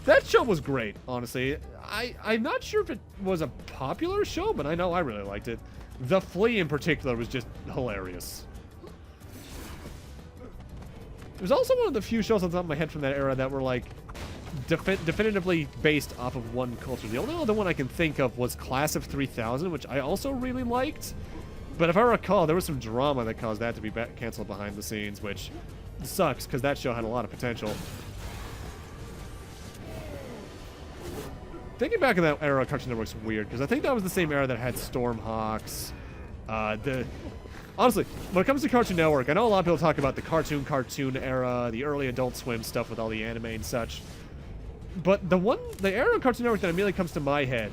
That show was great, honestly. I'm not sure if it was a popular show, but I know I really liked it. The Flea in particular was just hilarious. It was also one of the few shows on top of my head from that era that were like definitively based off of one culture. The only other one I can think of was Class of 3000, which I also really liked. But if I recall, there was some drama that caused that to be canceled behind the scenes, which sucks because that show had a lot of potential. Thinking back in that era, Cartoon Network's weird because I think that was the same era that had Stormhawks. Honestly, when it comes to Cartoon Network, I know a lot of people talk about the cartoon era, the early Adult Swim stuff with all the anime and such. But the era of Cartoon Network that immediately comes to my head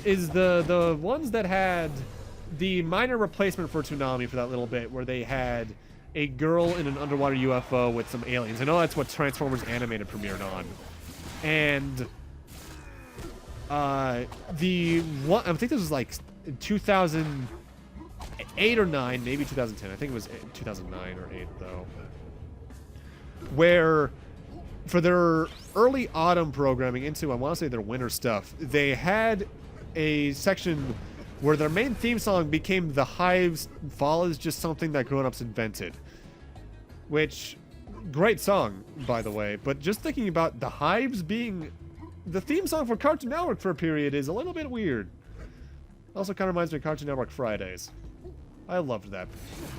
is the ones that had the minor replacement for Toonami for that little bit, where they had a girl in an underwater UFO with some aliens. I know that's what Transformers Animated premiered on. And I think this was like 2008 or 9, maybe 2010. I think it was 2009 or 8 though. Where for their early autumn programming into, I want to say, their winter stuff, they had a section where their main theme song became The Hive's Fall Is Just Something That Grown-Ups Invented. Which, great song, by the way, but just thinking about The Hives being the theme song for Cartoon Network for a period is a little bit weird. Also kind of reminds me of Cartoon Network Fridays. I loved that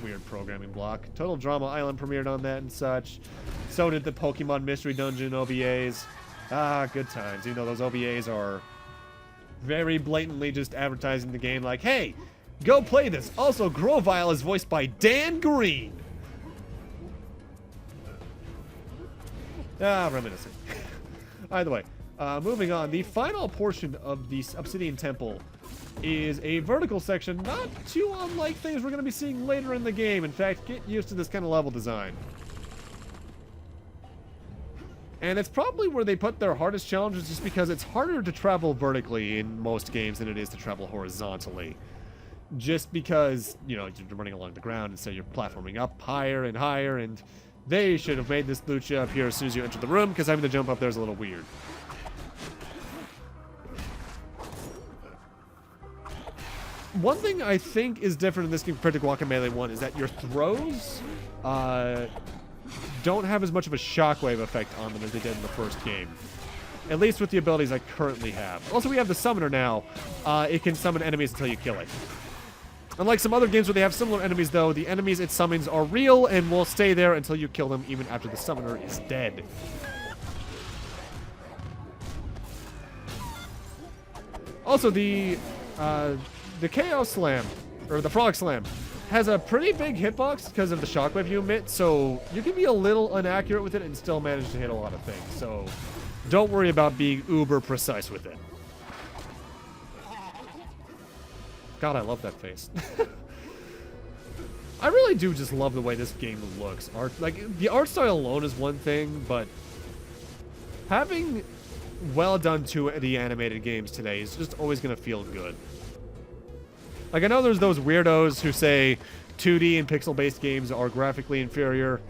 weird programming block. Total Drama Island premiered on that and such. So did the Pokemon Mystery Dungeon OVAs. Ah, good times. Even though those OVAs are very blatantly just advertising the game like, hey, go play this. Also, Grovyle is voiced by Dan Green. Ah, reminiscent. Either way, moving on. The final portion of the Obsidian Temple is a vertical section, not too unlike things we're going to be seeing later in the game. In fact, get used to this kind of level design. And it's probably where they put their hardest challenges just because it's harder to travel vertically in most games than it is to travel horizontally. Just because, you know, you're running along the ground instead you're platforming up higher and higher, and they should have made this lucha appear as soon as you enter the room because having to jump up there is a little weird. One thing I think is different in this game compared to Guacamelee 1 is that your throws don't have as much of a shockwave effect on them as they did in the first game. At least with the abilities I currently have. Also, we have the summoner now. It can summon enemies until you kill it. Unlike some other games where they have similar enemies, though, the enemies it summons are real and will stay there until you kill them, even after the summoner is dead. Also, the Chaos Slam, or the Frog Slam, has a pretty big hitbox because of the shockwave you emit, so you can be a little inaccurate with it and still manage to hit a lot of things. So don't worry about being uber precise with it. God, I love that face. I really do just love the way this game looks. The art style alone is one thing, but having well done 2D animated games today is just always going to feel good. Like, I know there's those weirdos who say 2D and pixel-based games are graphically inferior.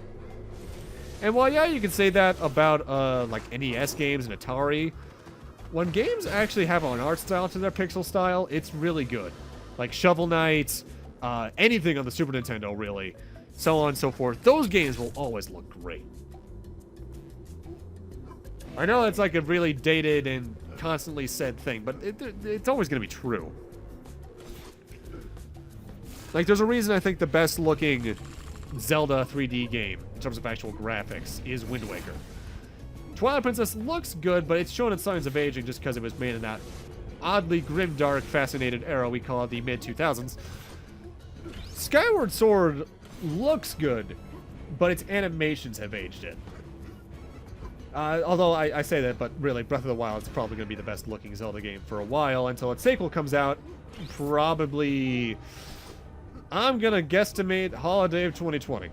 And while, yeah, you can say that about, like, NES games and Atari, when games actually have an art style to their pixel style, it's really good. Like Shovel Knight, anything on the Super Nintendo, really. So on and so forth. Those games will always look great. I know it's like a really dated and constantly said thing, but it's always going to be true. Like, there's a reason I think the best looking Zelda 3D game, in terms of actual graphics, is Wind Waker. Twilight Princess looks good, but it's shown its signs of aging just because it was made in that oddly grimdark, fascinated era we call the mid-2000s. Skyward Sword looks good, but its animations have aged it. Although I say that, but really, Breath of the Wild is probably going to be the best looking Zelda game for a while until its sequel comes out. Probably, I'm going to guesstimate holiday of 2020.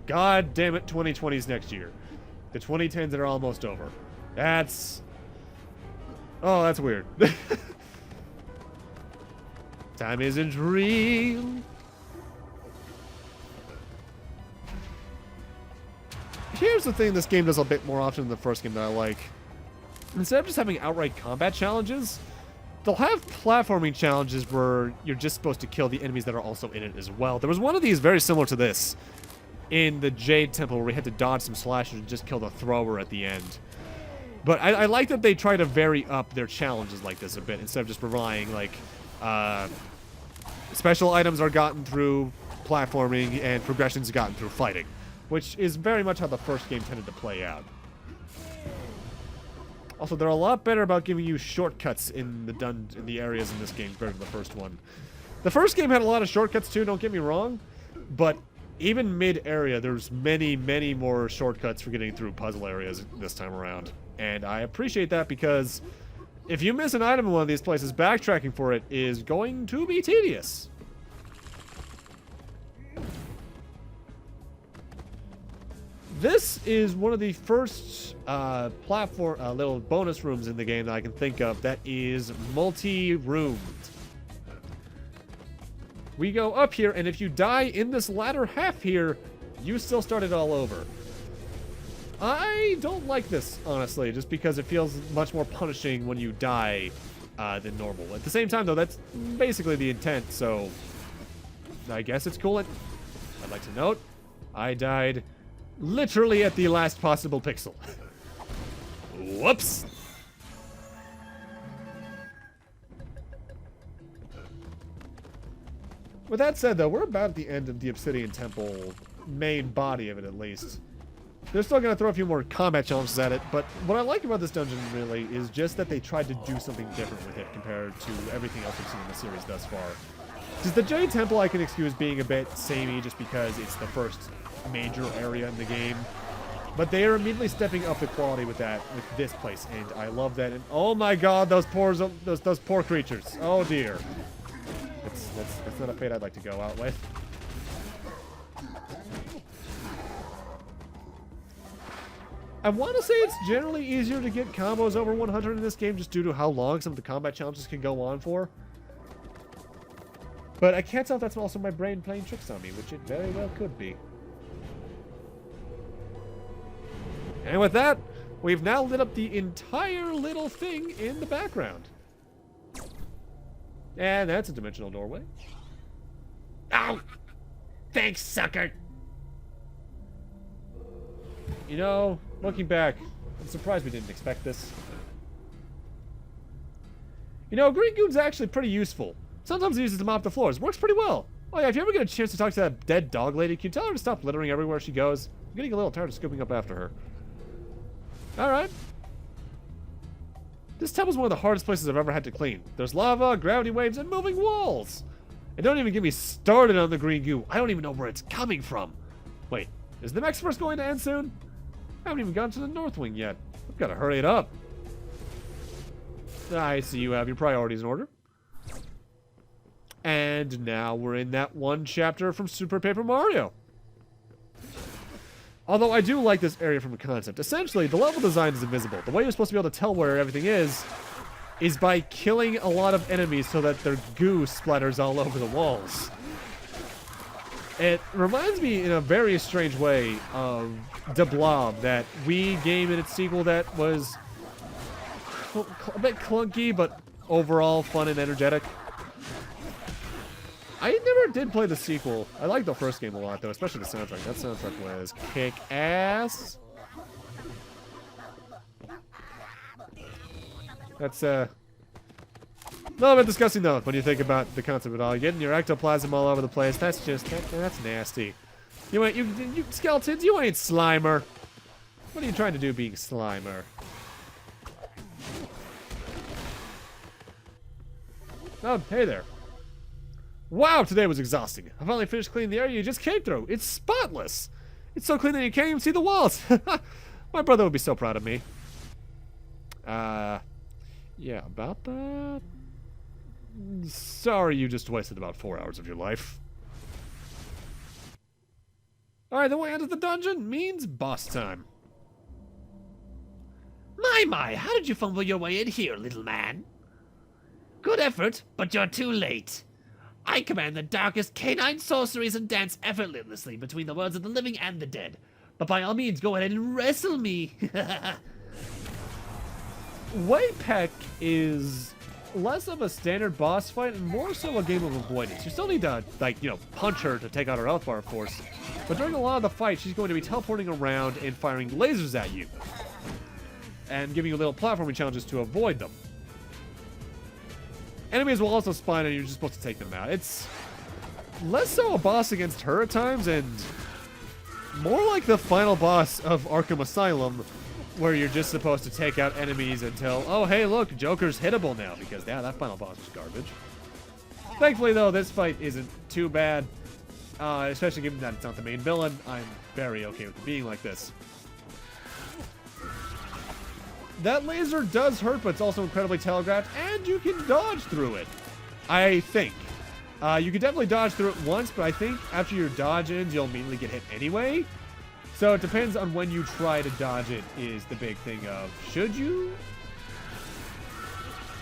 God damn it, 2020's next year. The 2010s that are almost over. That's... Oh, that's weird. Time isn't real. Here's the thing this game does a bit more often than the first game that I like. Instead of just having outright combat challenges, they'll have platforming challenges where you're just supposed to kill the enemies that are also in it as well. There was one of these very similar to this in the Jade Temple where we had to dodge some slashers and just kill the thrower at the end. But I like that they try to vary up their challenges like this a bit instead of just relying, like, special items are gotten through platforming and progressions gotten through fighting, which is very much how the first game tended to play out. Also, they're a lot better about giving you shortcuts in the areas in this game compared to the first one. The first game had a lot of shortcuts too, don't get me wrong, but even mid-area, there's many, many more shortcuts for getting through puzzle areas this time around. And I appreciate that because if you miss an item in one of these places, backtracking for it is going to be tedious. This is one of the first little bonus rooms in the game that I can think of that is multi-roomed. We go up here, and if you die in this latter half here, you still start it all over. I don't like this, honestly, just because it feels much more punishing when you die than normal. At the same time, though, that's basically the intent, so I guess it's cool. I'd like to note, I died literally at the last possible pixel. Whoops! With that said, though, we're about at the end of the Obsidian Temple, main body of it at least. They're still going to throw a few more combat challenges at it, but what I like about this dungeon, really, is just that they tried to do something different with it compared to everything else we've seen in the series thus far. Because the Jade Temple I can excuse being a bit samey just because it's the first major area in the game. But they are immediately stepping up the quality with this place, and I love that. And oh my god, those poor creatures. Oh dear. That's not a fate I'd like to go out with. I want to say it's generally easier to get combos over 100 in this game just due to how long some of the combat challenges can go on for. But I can't tell if that's also my brain playing tricks on me, which it very well could be. And with that, we've now lit up the entire little thing in the background. And that's a dimensional doorway. Ow! Thanks, sucker! You know, looking back, I'm surprised we didn't expect this. You know, green goon's actually pretty useful. Sometimes he uses to mop the floors. Works pretty well. Oh yeah, if you ever get a chance to talk to that dead dog lady, can you tell her to stop littering everywhere she goes? I'm getting a little tired of scooping up after her. Alright. This temple's one of the hardest places I've ever had to clean. There's lava, gravity waves, and moving walls. And don't even get me started on the green goo. I don't even know where it's coming from. Wait, is the Express going to end soon? I haven't even gotten to the North Wing yet. I've got to hurry it up. I see you have your priorities in order. And now we're in that one chapter from Super Paper Mario. Although I do like this area from a concept. Essentially, the level design is invisible. The way you're supposed to be able to tell where everything is by killing a lot of enemies so that their goo splatters all over the walls. It reminds me in a very strange way of The Blob, that Wii game and its sequel that was a bit clunky, but overall fun and energetic. I never did play the sequel. I liked the first game a lot, though, especially the soundtrack. That soundtrack was kick-ass. That's, a little bit disgusting, though, when you think about the concept of it all. You're getting your ectoplasm all over the place. That's just, that's nasty. You skeletons, you ain't Slimer. What are you trying to do being Slimer? Oh, hey there. Wow, today was exhausting. I finally finished cleaning the area you just came through. It's spotless. It's so clean that you can't even see the walls. My brother would be so proud of me. Yeah, about that. Sorry you just wasted about 4 hours of your life. Alright, the way out of the dungeon means boss time. My, how did you fumble your way in here, little man? Good effort, but you're too late. I command the darkest canine sorceries and dance effortlessly between the worlds of the living and the dead. But by all means, go ahead and wrestle me. Whitepeck is less of a standard boss fight and more so a game of avoidance. You still need to, like, you know, punch her to take out her health bar, of course. But during a lot of the fight, she's going to be teleporting around and firing lasers at you. And giving you little platforming challenges to avoid them. Enemies will also spawn and you're just supposed to take them out. It's less so a boss against her at times and more like the final boss of Arkham Asylum, where you're just supposed to take out enemies until, oh hey look, Joker's hittable now, because yeah, that final boss was garbage. Thankfully though, this fight isn't too bad, especially given that it's not the main villain. I'm very okay with it being like this. That laser does hurt, but it's also incredibly telegraphed, and you can dodge through it, I think. You can definitely dodge through it once, but I think after your dodge ends, you'll immediately get hit anyway. So it depends on when you try to dodge it is the big thing of, should you?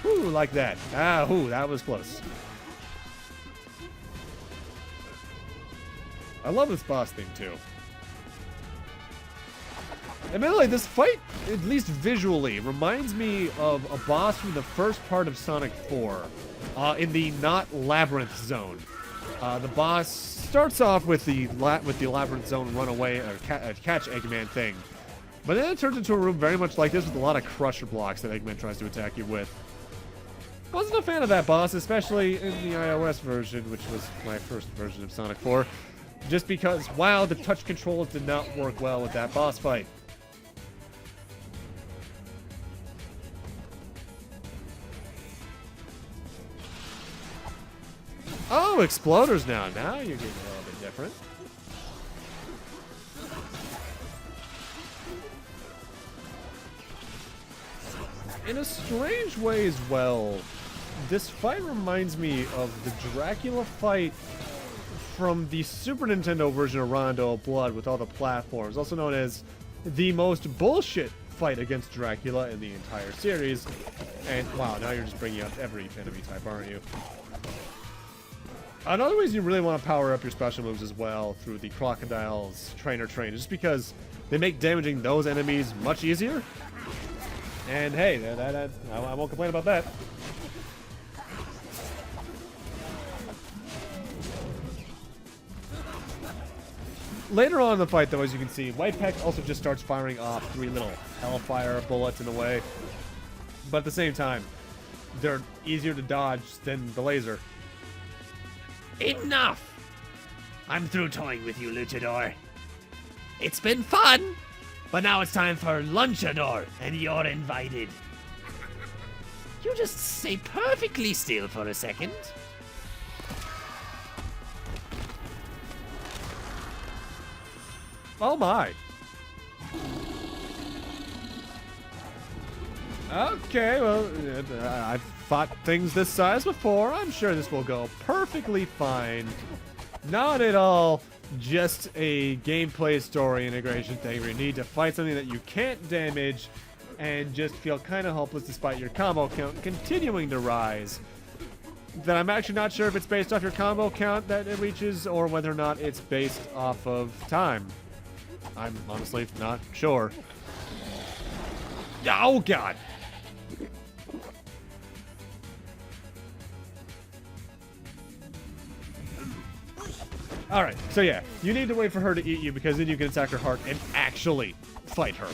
Ooh, like that. Ah, ooh, that was close. I love this boss thing, too. Admittedly, this fight, at least visually, reminds me of a boss from the first part of Sonic 4, in the not Labyrinth Zone. The boss starts off with the Labyrinth Zone runaway or catch Eggman thing, but then it turns into a room very much like this with a lot of crusher blocks that Eggman tries to attack you with. Wasn't a fan of that boss, especially in the iOS version, which was my first version of Sonic 4, just because, wow, the touch controls did not work well with that boss fight. Oh, exploders now. Now you're getting a little bit different. In a strange way as well, this fight reminds me of the Dracula fight from the Super Nintendo version of Rondo of Blood with all the platforms, also known as the most bullshit fight against Dracula in the entire series. And wow, now you're just bringing up every enemy type, aren't you? Another reason you really want to power up your special moves as well through the Crocodile's Trainer Train, just because they make damaging those enemies much easier. And hey, I won't complain about that. Later on in the fight, though, as you can see, White Peck also just starts firing off 3 little hellfire bullets in a way. But at the same time, they're easier to dodge than the laser. Enough! I'm through toying with you, Luchador. It's been fun, but now it's time for Lunchador, and you're invited. You just stay perfectly still for a second. Oh my. Okay, well, I've fought things this size before. I'm sure this will go perfectly fine. Not at all just a gameplay story integration thing where you need to fight something that you can't damage and just feel kind of hopeless despite your combo count continuing to rise. That I'm actually not sure if it's based off your combo count that it reaches or whether or not it's based off of time. I'm honestly not sure. Oh, God. Alright, so yeah, you need to wait for her to eat you because then you can attack her heart and actually fight her.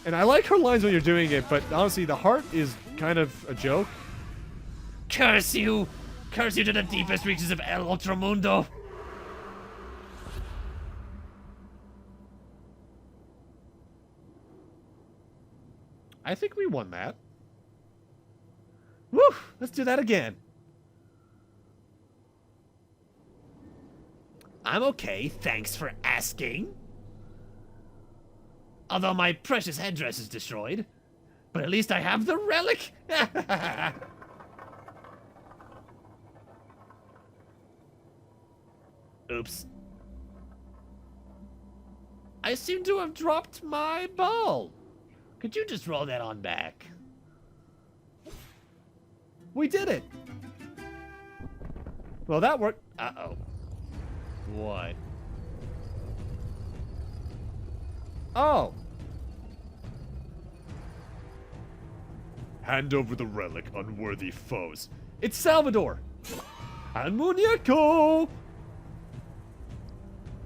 And I like her lines when you're doing it, but honestly, the heart is kind of a joke. Curse you! Curse you to the deepest reaches of El Ultramundo! I think we won that. Woo! Let's do that again. I'm okay, thanks for asking. Although my precious headdress is destroyed. But at least I have the relic! Oops. I seem to have dropped my ball. Could you just roll that on back? We did it! Well, that worked. Uh-oh. What? Oh. Hand over the relic, unworthy foes. It's Salvador! And Muñeco!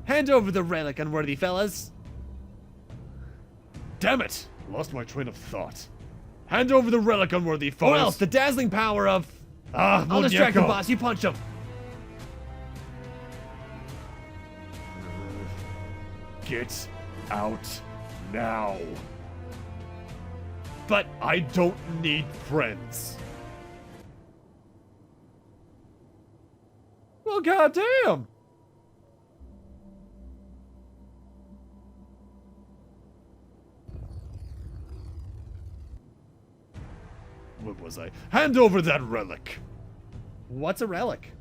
Hand over the relic, unworthy fellas. Damn it! Lost my train of thought. Hand over the relic, unworthy foes! Or else the dazzling power of... I'll distract the boss, you punch him. Get out now. But I don't need friends. Well, goddamn. What was I? Hand over that relic. what's a relic?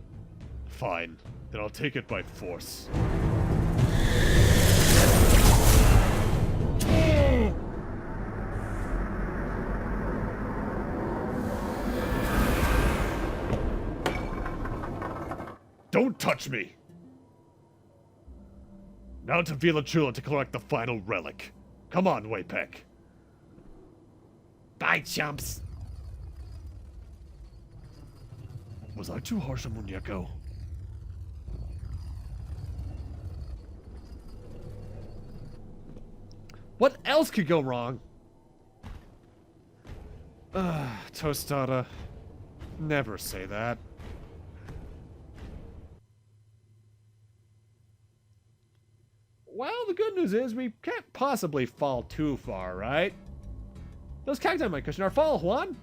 Fine. Then I'll take it by force. Don't touch me! Now to Vila Chula to collect the final relic. Come on, Waypeck. Bye, chumps. Was I too harsh on Muñeco? What else could go wrong? Tostada. Never say that. Well, the good news is we can't possibly fall too far, right? Those cacti might cushion our fall, Juan.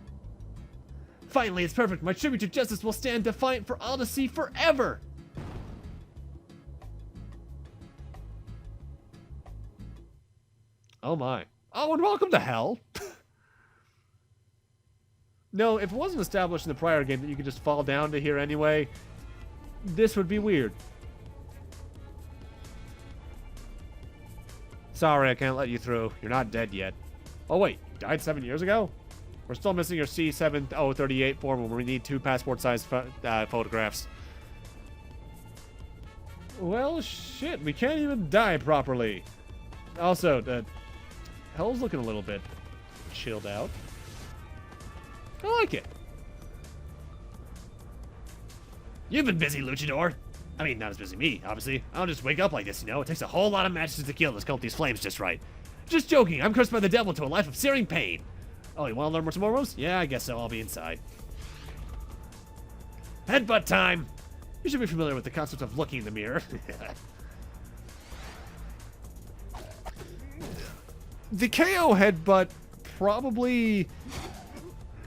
Finally, it's perfect. My tribute to justice will stand defiant for all to see forever. Oh my. Oh, and welcome to hell. No, if it wasn't established in the prior game that you could just fall down to here anyway, this would be weird. Sorry, I can't let you through. You're not dead yet. Oh wait, you died 7 years ago? We're still missing your C7038 form where we need 2 passport-sized photographs. Well, shit, we can't even die properly. Also, hell's looking a little bit chilled out. I like it. You've been busy, Luchador. I mean, not as busy me, obviously. I don't just wake up like this, you know? It takes a whole lot of matches to kill to sculpt these flames just right. Just joking, I'm cursed by the devil to a life of searing pain. Oh, you want to learn some more moves? Yeah, I guess so. I'll be inside. Headbutt time! You should be familiar with the concept of looking in the mirror. The KO headbutt probably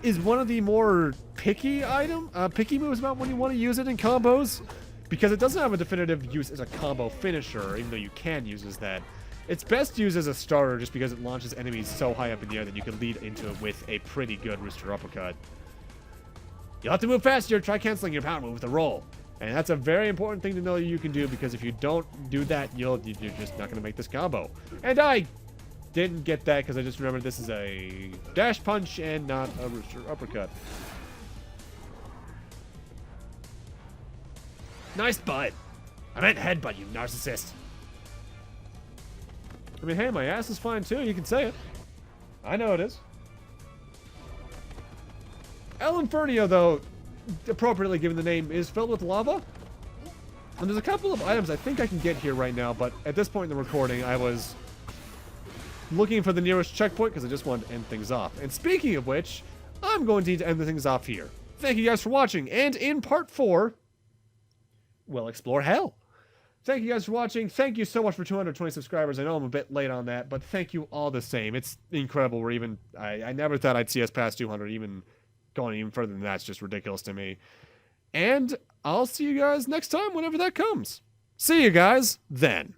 is one of the more picky moves about when you want to use it in combos, because it doesn't have a definitive use as a combo finisher, even though you can use as that. It's best used as a starter just because it launches enemies so high up in the air that you can lead into it with a pretty good rooster uppercut. You'll have to move faster. Try canceling your power move with a roll. And that's a very important thing to know you can do, because if you don't do that, you're just not going to make this combo. And I didn't get that because I just remembered this is a dash punch and not a rooster uppercut. Nice butt. I meant headbutt, you narcissist. I mean, hey, my ass is fine too. You can say it. I know it is. El Infernio, though, appropriately given the name, is filled with lava. And there's a couple of items I think I can get here right now, but at this point in the recording, I was looking for the nearest checkpoint because I just wanted to end things off. And speaking of which, I'm going to need to end things off here. Thank you guys for watching, and in part 4, we'll explore hell. Thank you guys for watching. Thank you so much for 220 subscribers. I know I'm a bit late on that, but thank you all the same. It's incredible. I never thought I'd see us past 200, even going even further than that's just ridiculous to me. And I'll see you guys next time whenever that comes. See you guys then.